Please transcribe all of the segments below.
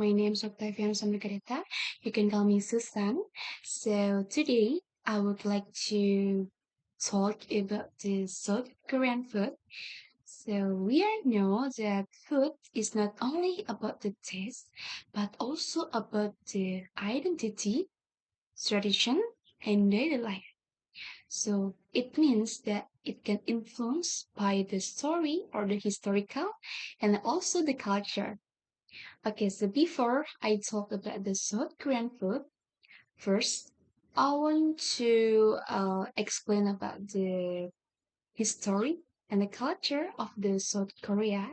My name is Oktaviana Susan Margaretha. You can call me Susan. So today I would like to talk about the South Korean food. So we all know that food is not only about the taste, but also about the identity, tradition, and daily life. So it means that it can influence by the story or the historical and also the culture. Okay, so before I talk about the South Korean food, first I want to explain about the history and the culture of the South Korea.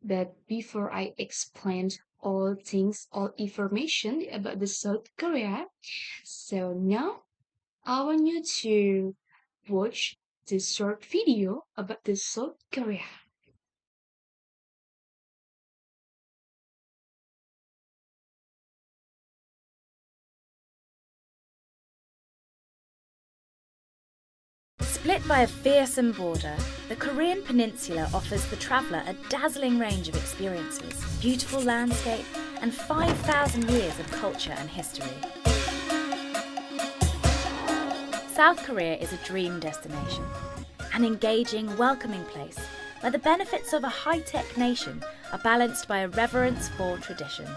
But before I explain all things, all information about the South Korea, so now I want you to watch this short video about the South Korea. Split by a fearsome border, the Korean peninsula offers the traveller a dazzling range of experiences, beautiful landscape, and 5,000 years of culture and history. South Korea is a dream destination, an engaging, welcoming place where the benefits of a high-tech nation are balanced by a reverence for tradition.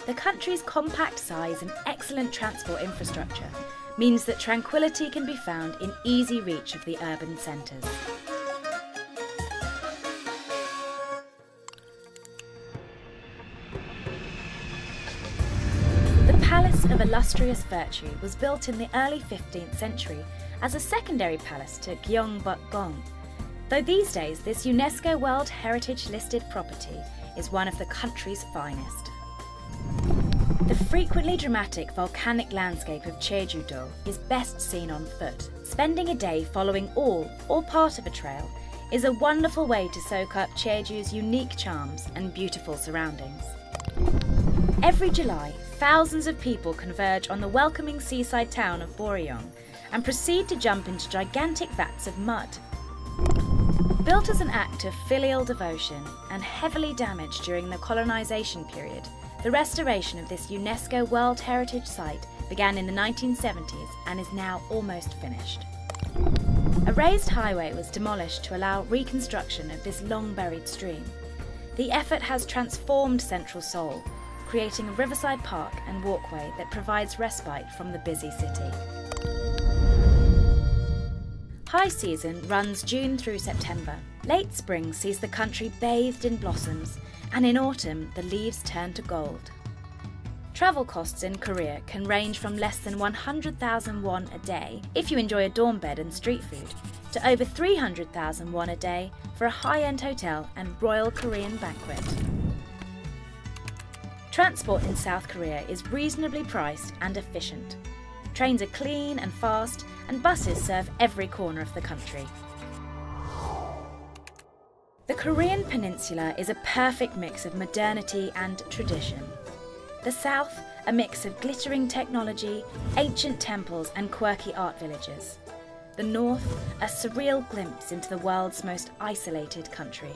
The country's compact size and excellent transport infrastructure means that tranquility can be found in easy reach of the urban centres. The Palace of Illustrious Virtue was built in the early 15th century as a secondary palace to Gyeongbokgung, though these days this UNESCO World Heritage listed property is one of the country's finest. The frequently dramatic volcanic landscape of Jeju-do is best seen on foot. Spending a day following all or part of a trail is a wonderful way to soak up Jeju's unique charms and beautiful surroundings. Every July, thousands of people converge on the welcoming seaside town of Boryong and proceed to jump into gigantic vats of mud. Built as an act of filial devotion and heavily damaged during the colonisation period, the restoration of this UNESCO World Heritage Site began in the 1970s and is now almost finished. A raised highway was demolished to allow reconstruction of this long-buried stream. The effort has transformed central Seoul, creating a riverside park and walkway that provides respite from the busy city. High season runs June through September. Late spring sees the country bathed in blossoms, and in autumn the leaves turn to gold. Travel costs in Korea can range from less than 100,000 won a day if you enjoy a dorm bed and street food, to over 300,000 won a day for a high-end hotel and Royal Korean banquet. Transport in South Korea is reasonably priced and efficient. Trains are clean and fast, and buses serve every corner of the country. The Korean peninsula is a perfect mix of modernity and tradition. The south, a mix of glittering technology, ancient temples and quirky art villages. The north, a surreal glimpse into the world's most isolated country.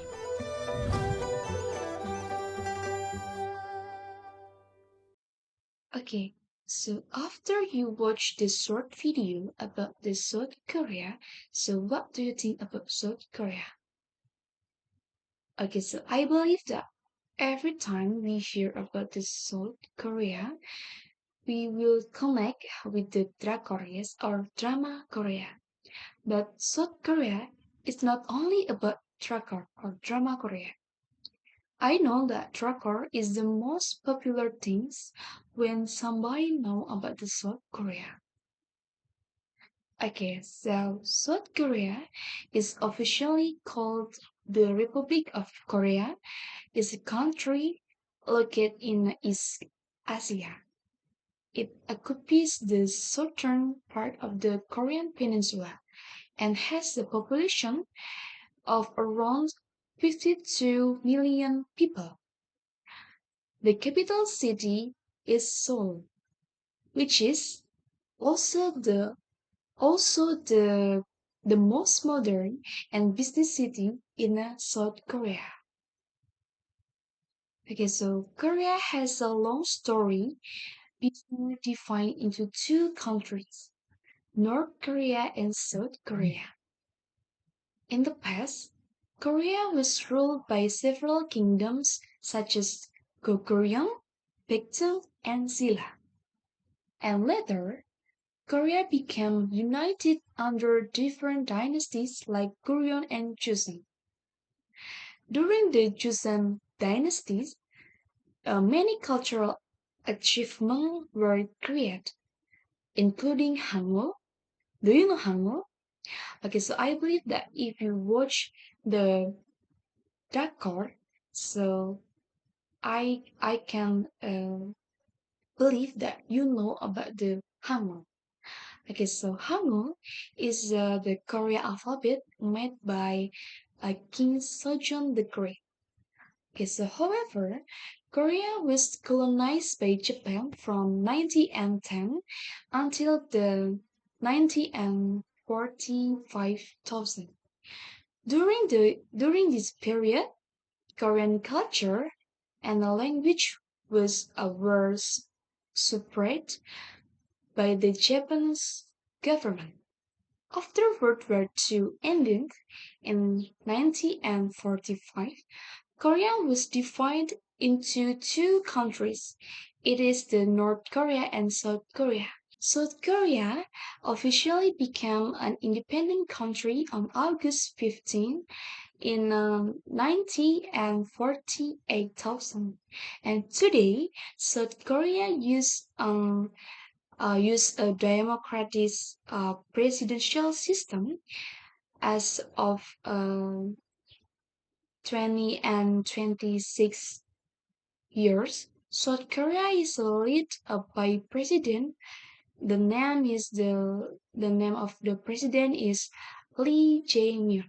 Okay, so after you watch this short video about the South Korea, so what do you think about South Korea? Okay, so I believe that every time we hear about the South Korea, we will connect with the Drakoreas or Drama Korea. But South Korea is not only about Drakor or Drama Korea. I know that Drakor is the most popular things when somebody know about the South Korea. Okay, so South Korea is officially called the Republic of Korea. Is a country located in East Asia. It occupies the southern part of the Korean peninsula and has a population of around 52 million people. The capital city is Seoul, which is also the most modern and business city in South Korea. Okay, so Korea has a long story before divided into two countries, North Korea and South Korea. In the past, Korea was ruled by several kingdoms such as Goguryeo, Baekjeong, and Silla. And later, Korea became united under different dynasties like Goryeo and Joseon. During the Joseon dynasties, many cultural achievements were created, including Hangul. Do you know Hangul? Okay, so I believe that if you watch the Dakar, so I can believe that you know about the Hangul. Okay, so Hangul is the Korean alphabet made by King Sejong the Great. Okay, so however, Korea was colonized by Japan from 1910 until the 1945,000. During this period, Korean culture and the language were suppressed by the Japanese government. After World War II ended in 1945, Korea was divided into two countries. It is the North Korea and South Korea. South Korea officially became an independent country on August 15 in 1948,000. And today, South Korea use a democratic presidential system as of 20 and 26 years. South Korea is led by president. The name of the president is Lee Jae-myung.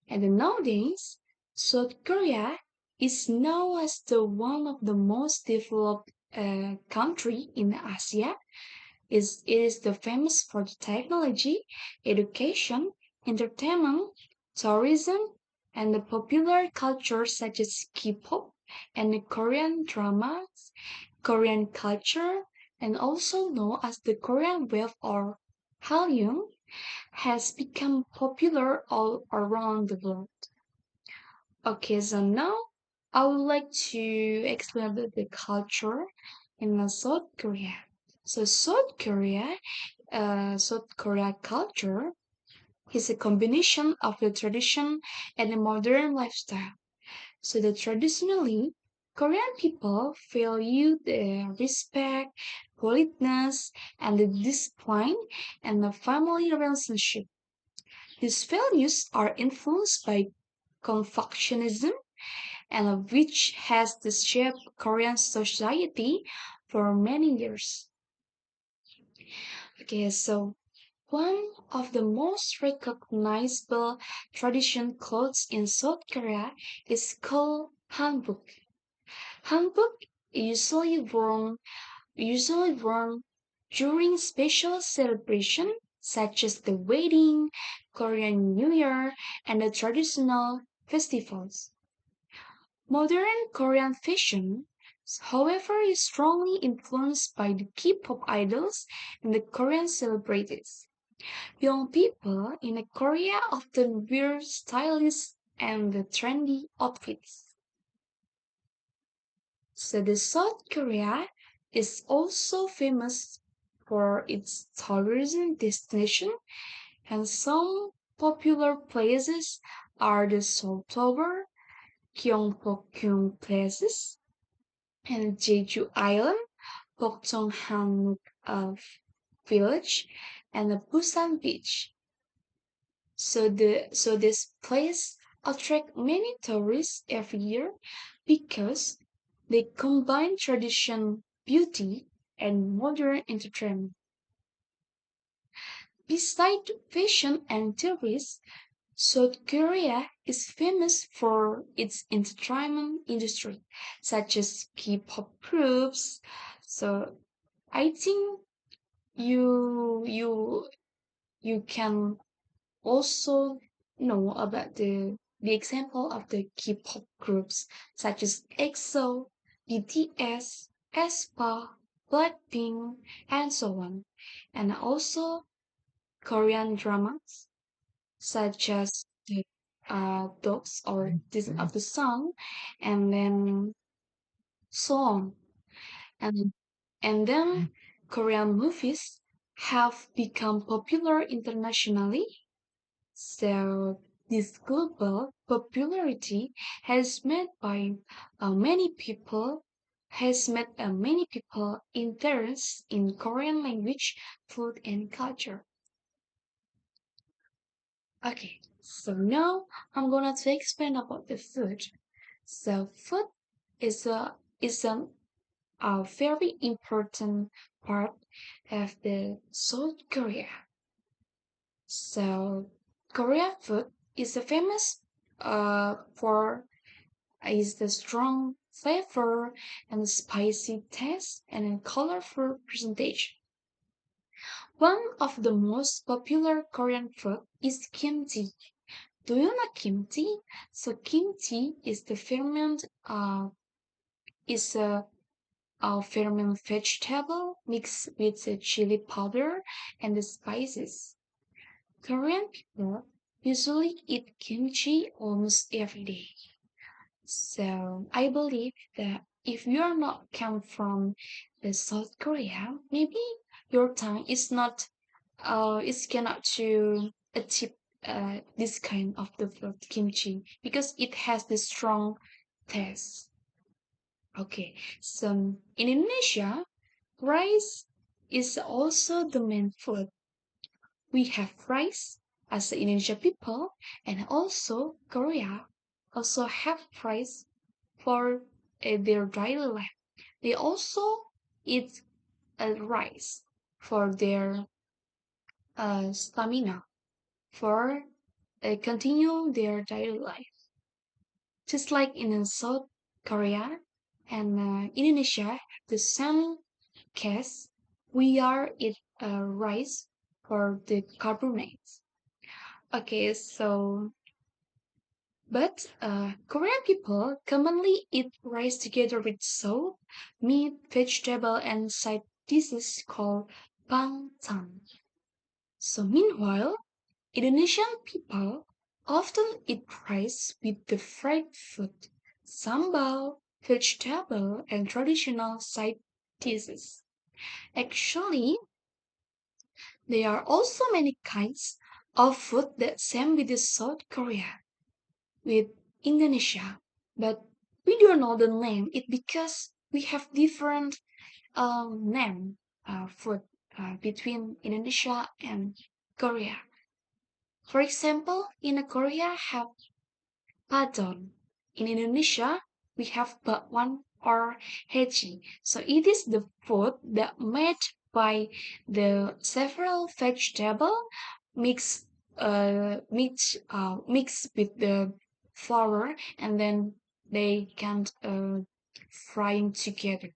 And nowadays, South Korea is now as the one of the most developed country in Asia. It is the famous for the technology, education, entertainment, tourism, and the popular culture such as K-pop and the Korean dramas, Korean culture, and also known as the Korean wave or Hallyu, has become popular all around the world. Okay, so now I would like to explain about the culture in South Korea. So South Korea culture is a combination of the tradition and the modern lifestyle. So the traditionally Korean people value the respect, politeness, and the discipline and the family relationship. These values are influenced by Confucianism and which has shaped Korean society for many years. Okay, so one of the most recognizable tradition clothes in South Korea is called hanbok. Hanbok is usually worn during special celebration such as the wedding, Korean New Year, and the traditional festivals. Modern Korean fashion, however, is strongly influenced by the K-pop idols and the Korean celebrities. Young people in Korea often wear stylish and trendy outfits. So the South Korea is also famous for its tourism destination, and some popular places are the Seoul Tower, Gyeongbokgung Places, and Jeju Island, Bokcheongan Village, and the Busan Beach. So this place attract many tourists every year because they combine tradition, beauty, and modern entertainment. Besides fashion and tourists, South Korea is famous for its entertainment industry, such as K-pop groups. So I think you you can also know about the the example of the K-pop groups such as EXO, BTS, aespa, Blackpink, and so on. And also Korean dramas such as the Dogs or this of the Song, and then so on. And then Korean movies have become popular internationally. So this global popularity has made by many people interest in Korean language, food, and culture. Okay, so now I'm gonna to explain about the food. So food is a very important part of the South Korea. So Korean food is a famous for is the strong flavor and spicy taste and a colorful presentation. One of the most popular Korean food is kimchi. Do you know kimchi? So kimchi is the is a ferment vegetable mixed with the chili powder and the spices. Korean people usually eat kimchi almost every day. So I believe that if you are not come from the South Korea, maybe your tongue is not it cannot to achieve this kind of the food kimchi because it has the strong taste. Okay, so in Indonesia, rice is also the main food. We have rice as the Indonesian people, and also Korea also have rice for their daily life. They also eat rice for their stamina, for continue their daily life. Just like in South Korea and Indonesia, the same case, we are eat rice for the carbohydrates. Okay, so but Korean people commonly eat rice together with soup, meat, vegetable, and side dishes called bangtan. So meanwhile, Indonesian people often eat rice with the fried food, sambal, vegetable, and traditional side dishes. Actually, there are also many kinds of food that same with the South Korea, with Indonesia, but we don't know the name. It because we have different name food between Indonesia and Korea. For example, in Korea have padon. In Indonesia, we have bakwan or heci. So it is the food that made by the several vegetable mix mix with the flour and then they can frying together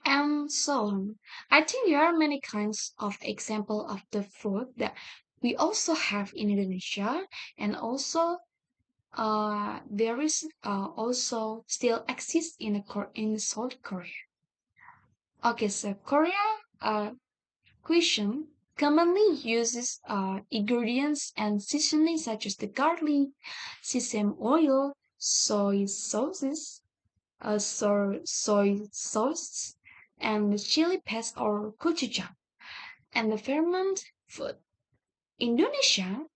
and so on. I think there are many kinds of example of the food that we also have in Indonesia and also there is also still exists in in South Korea. Okay, so Korea uh, cuisine commonly uses ingredients and seasoning such as the garlic, sesame oil, soy sauce, and the chili paste or gochujang, and the ferment food. Indonesia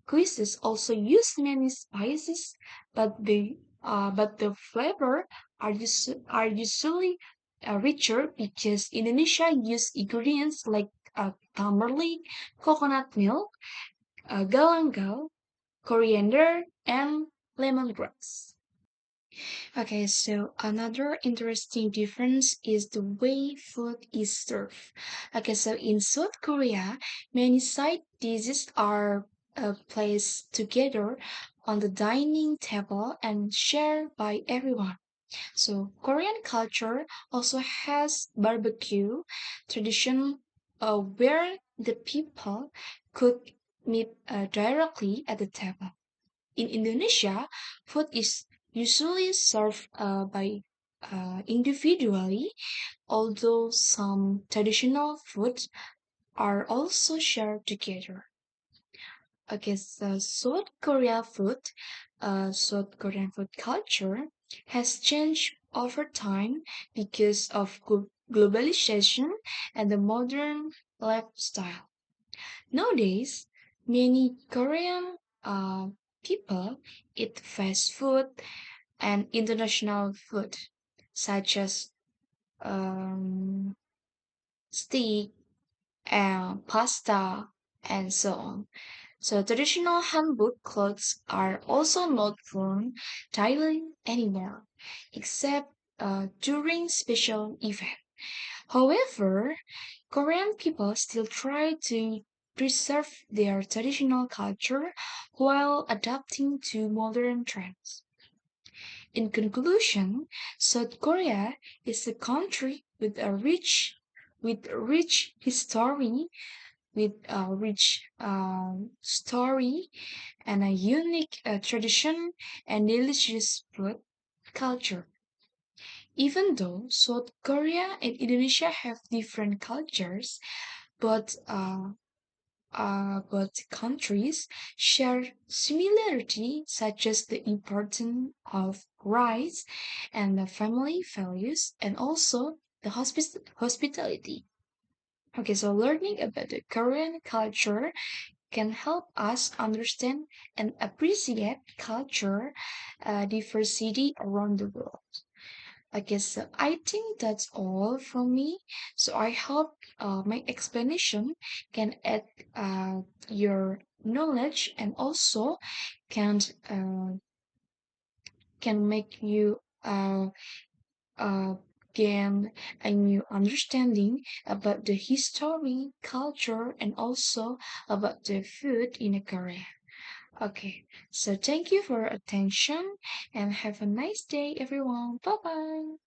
cuisines also use many spices, but the flavor are usually richer because Indonesia use ingredients like turmeric, coconut milk, galangal, coriander, and lemongrass. Okay, so another interesting difference is the way food is served. Okay, so in South Korea, many side dishes are placed together on the dining table and shared by everyone. So Korean culture also has barbecue tradition where the people cook meat directly at the table. In Indonesia, food is usually served by individually, although some traditional foods are also shared together. Okay, so South Korean food culture has changed over time because of globalization and the modern lifestyle. Nowadays, many Korean people eat fast food and international food, such as um, steak and pasta and so on. So traditional hanbok clothes are also not worn daily anymore, except during special events. However, Korean people still try to preserve their traditional culture while adapting to modern trends. In conclusion, South Korea is a country with rich history, with a rich story and a unique tradition and delicious food culture. Even though South Korea and Indonesia have different cultures, but countries share similarity such as the importance of rights and the family values and also the hospitality. Okay, so learning about the Korean culture can help us understand and appreciate culture diversity around the world. Okay, so I think that's all from me. So I hope my explanation can add your knowledge and also can uh, can make you uh, gain a new understanding about the history, culture, and also about the food in Korea. Okay, so thank you for your attention and have a nice day, everyone. Bye bye.